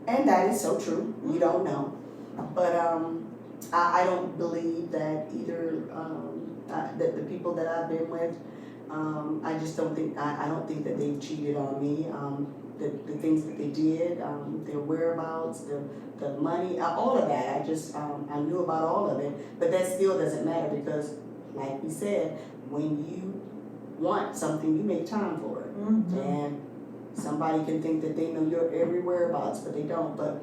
And that is so true. You don't know. But I don't believe that either that the people that I've been with, I just don't think, I don't think that they cheated on me. The things that they did, their whereabouts, the money, all of that. I knew about all of it. But that still doesn't matter because, like we said, when you want something, you make time for it. And somebody can think that they know your every whereabouts, but they don't. But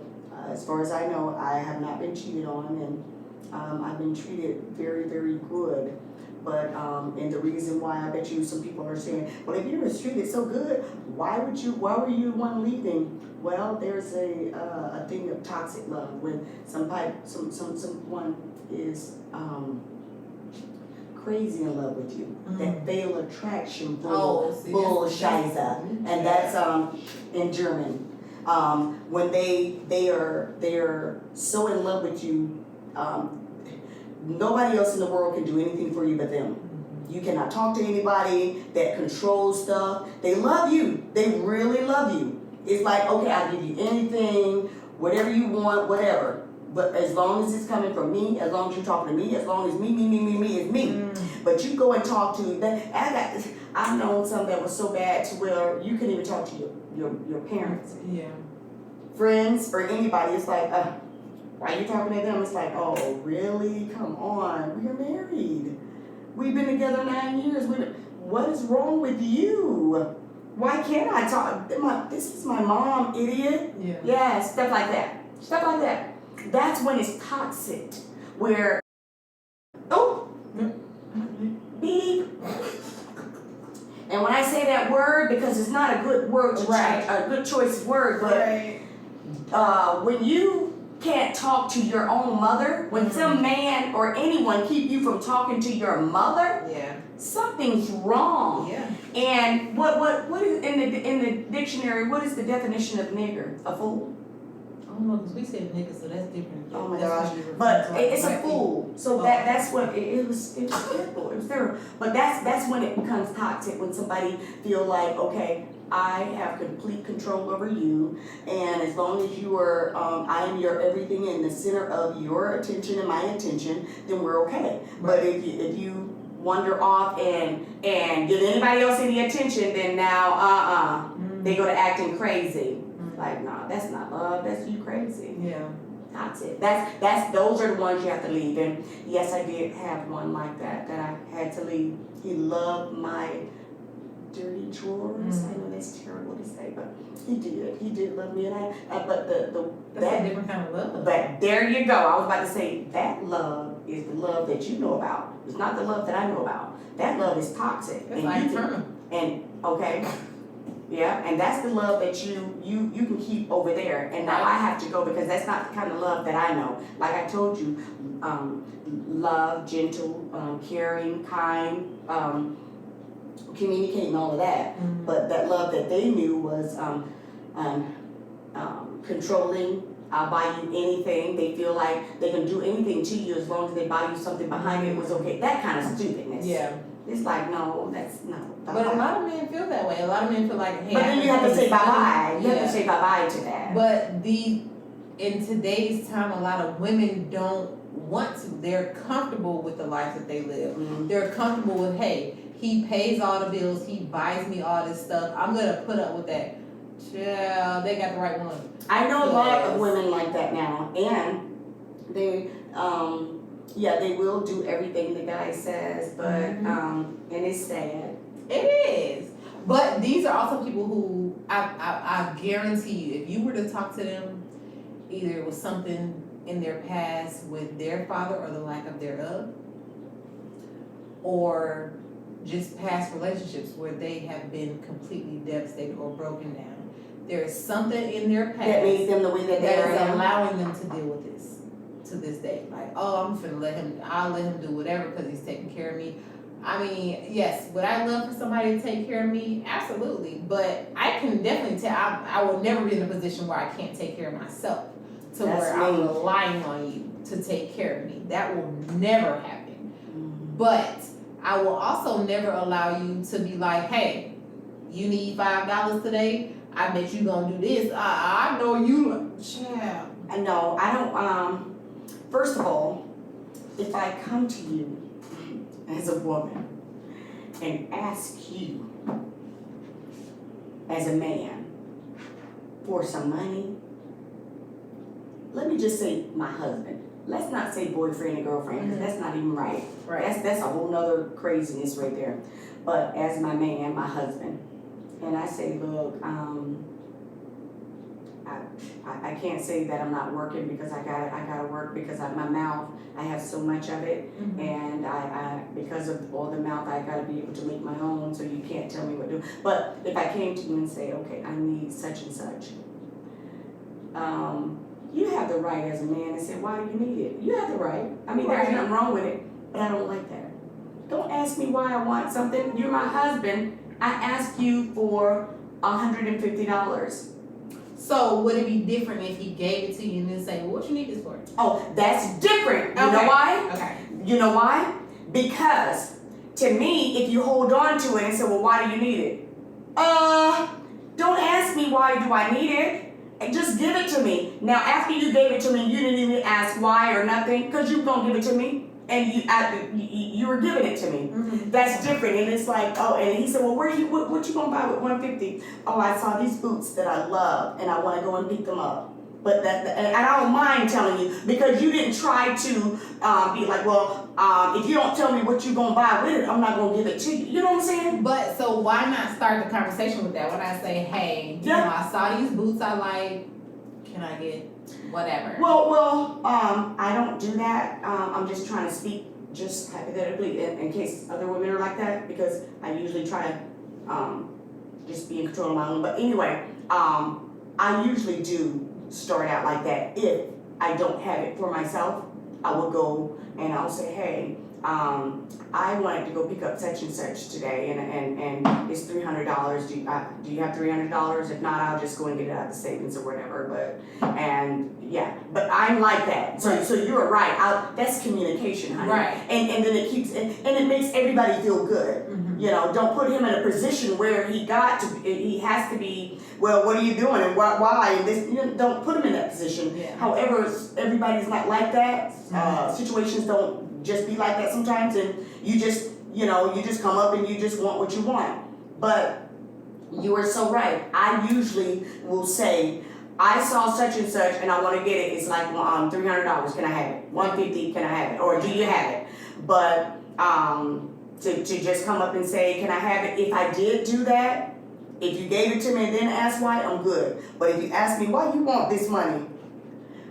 as far as I know, I have not been cheated on, and I've been treated very, very good. But and the reason why I bet you some people are saying, well, if you were treated so good, why were you the one leaving? Well, there's a thing of toxic love when someone is crazy in love with you. That fatal attraction bullscheiße, and that's in German. When they are so in love with you. Nobody else in the world can do anything for you but them. You cannot talk to anybody that controls stuff. They love you. They really love you. It's like, okay, I'll give you anything, whatever you want, whatever. But as long as it's coming from me, as long as you're talking to me, as long as me is me. But you go and talk to that. I've known some that was so bad to where you couldn't even talk to your parents. Yeah. Friends or anybody. It's like, why are you talking to them? It's like, oh, really? Come on. We're married. We've been together 9 years. What is wrong with you? Why can't I talk? This is my mom, idiot. Yeah, stuff like that. Stuff like that. That's when it's toxic. Where, beep. And when I say that word, because it's not a good word, a good choice of word, but when you can't talk to your own mother, when some man or anyone keep you from talking to your mother, something's wrong. And what is in the dictionary? What is the definition of nigger? A fool. I don't know, because we said nigga, so that's different. Oh my gosh! But it's a fool. So that's what it was. It was terrible. It was terrible. But that's when it becomes toxic. When somebody feel like, okay, I have complete control over you, and as long as you are, I am your everything in the center of your attention and my attention, then we're okay. But if you wander off and give anybody else any attention, then now they go to acting crazy. Like, nah, that's not love. That's you crazy. Yeah. That's it. Those are the ones you have to leave. And yes, I did have one like that I had to leave. He loved my dirty drawers. I know that's terrible to say, but he did love me, and but that's a different kind of love. But there you go. I was about to say that love is the love that you know about. It's not the love that I know about. That love is toxic. It's like eternal. And okay. Yeah, and that's the love that you can keep over there, and now I have to go because that's not the kind of love that I know. Like I told you, love, gentle, caring, kind, communicating, all of that. But that love that they knew was controlling. I'll buy you anything. They feel like they can do anything to you as long as they buy you something behind it was okay. That kind of stupidness. Yeah. It's like, no, that's no. But a lot of men feel that way. A lot of men feel like, hey, but then you have to say bye-bye. You have to say bye-bye to that. But in today's time, a lot of women don't want to. They're comfortable with the life that they live. They're comfortable with, hey, he pays all the bills, he buys me all this stuff, I'm gonna put up with that. Yeah, they got the right one. I know a lot of women like that now, and they they will do everything the guy says, but and it's sad. It is. But these are also people who I guarantee you, if you were to talk to them, either it was something in their past with their father or the lack of thereof, or just past relationships where they have been completely devastated or broken down. There is something in their past that makes them the way that they is are allowing them to deal with this to this day. Like, oh, I'll let him do whatever because he's taking care of me. I mean, yes, would I love for somebody to take care of me? Absolutely. But I can definitely tell, I will never be in a position where I can't take care of myself to where I'm relying on you to take care of me. That will never happen. But I will also never allow you to be like, hey, you need $5 today? I bet you gonna do this. I know you. Yeah. No, I don't. First of all, if I come to you as a woman and ask you as a man for some money, let me just say my husband. Let's not say boyfriend and girlfriend, because that's not even right. That's a whole nother craziness right there. But as my man, my husband, and I say, look, I can't say that I'm not working because I gotta work because my mouth, I have so much of it, and I because of all the mouth, I gotta be able to make my own, so you can't tell me what to do. But if I came to you and say, okay, I need such and such, you have the right as a man to say, why do you need it? You have the right. I mean, there's nothing wrong with it, but I don't like that. Don't ask me why I want something. You're my husband. I ask you for $150. So would it be different if he gave it to you and then say, well, what you need this for? Oh, that's different. You know why? Okay. You know why? Because to me, if you hold on to it and say, well, why do you need it? Don't ask me why do I need it. And just give it to me. Now, after you gave it to me, you didn't even ask why or nothing, because you were going to give it to me. And you were giving it to me. That's different. And it's like, oh, and he said, well, what you gonna buy with $150? Oh, I saw these boots that I love, and I want to go and pick them up. But and I don't mind telling you, because you didn't try to be like, well, if you don't tell me what you're gonna buy with it, I'm not gonna give it to you. You know what I'm saying? But so why not start the conversation with that? When I say, hey, you know, I saw these boots I like. Can I get whatever? Well, I don't do that. I'm just trying to speak just hypothetically in case other women are like that, because I usually try to just be in control of my own. But anyway, I usually do start out like that. If I don't have it for myself, I will go and I'll say, hey, I wanted to go pick up such and such today, and it's $300. Do you have $300? If not, I'll just go and get it out of the savings or whatever. But But I'm like that. So you're right. That's communication, honey. Right. And then it keeps and it makes everybody feel good. Mm-hmm. You know, don't put him in a position where he has to be, well, what are you doing and why? And this, don't put him in that position. Yeah. However, everybody's not like that. Mm-hmm. Situations don't just be like that sometimes, and you just come up and you just want what you want. But you are so right. I usually will say, I saw such and such and I want to get it. It's like $300. Can I have it? $150. Can I have it? Or do you have it? But to just come up and say, can I have it? If I did do that, if you gave it to me and then asked why, I'm good. But if you ask me why you want this money,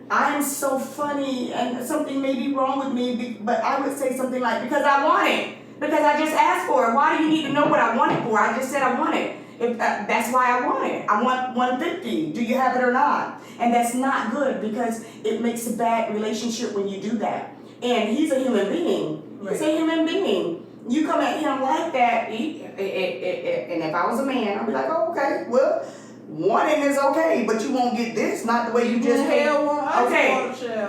I am so funny and something may be wrong with me, but I would say something like, because I want it. Because I just asked for it. Why do you need to know what I want it for? I just said I want it. That's why I want it. I want $150. Do you have it or not? And that's not good because it makes a bad relationship when you do that. And he's a human being. Right. He's a human being. You come at him like that, and if I was a man, I'd be like, oh, okay, well, wanting is okay, but you won't get this, not the way you just came.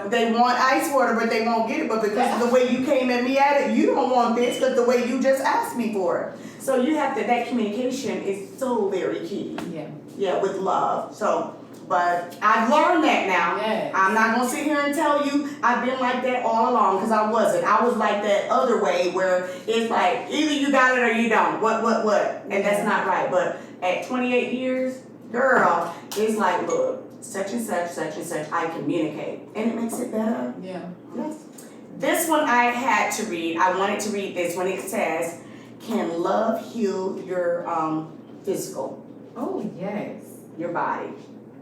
They want ice water, but they won't get it. But because of the way you came at me at it, you don't want this because the way you just asked me for it. So you have to, that communication is so very key. Yeah. Yeah, with love. So, but I've learned that now. Yes. I'm not going to sit here and tell you I've been like that all along because I wasn't. I was like that other way where it's like either you got it or you don't. What? And that's not right. But at 28 years, girl, it's like, look, such and such, I communicate. And it makes it better. Yeah. Yes. This one I had to read. I wanted to read this one. It says, can love heal your physical? Oh, yes. Your body.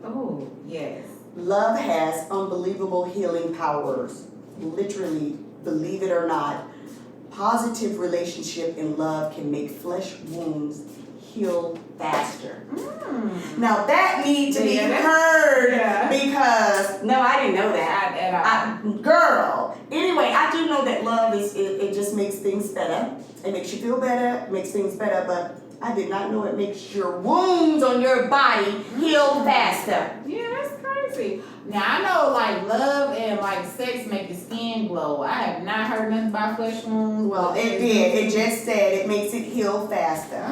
Oh, yes. Love has unbelievable healing powers. Literally, believe it or not, positive relationship in love can make flesh wounds heal faster. Now that needs to be heard because no, I didn't know that. Girl. Anyway, I do know that love it just makes things better. It makes you feel better. It makes things better, but I did not know it makes your wounds on your body heal faster. Yeah, that's crazy. Now I know like love and like sex make the skin glow. I have not heard nothing about flesh wounds. Well, it did. It just said it makes it heal faster.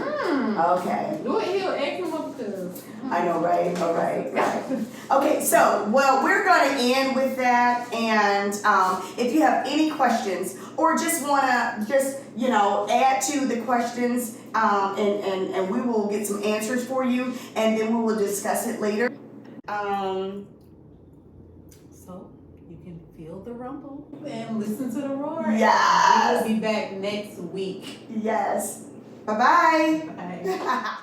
Okay. Do it heal eczema because I know, right? All right. Okay, so, well, we're going to end with that. And if you have any questions or just want to add to the questions, and we will get some answers for you, and then we will discuss it later. So you can feel the rumble and listen to the roar. Yes. We will be back next week. Yes. Bye-bye. Bye.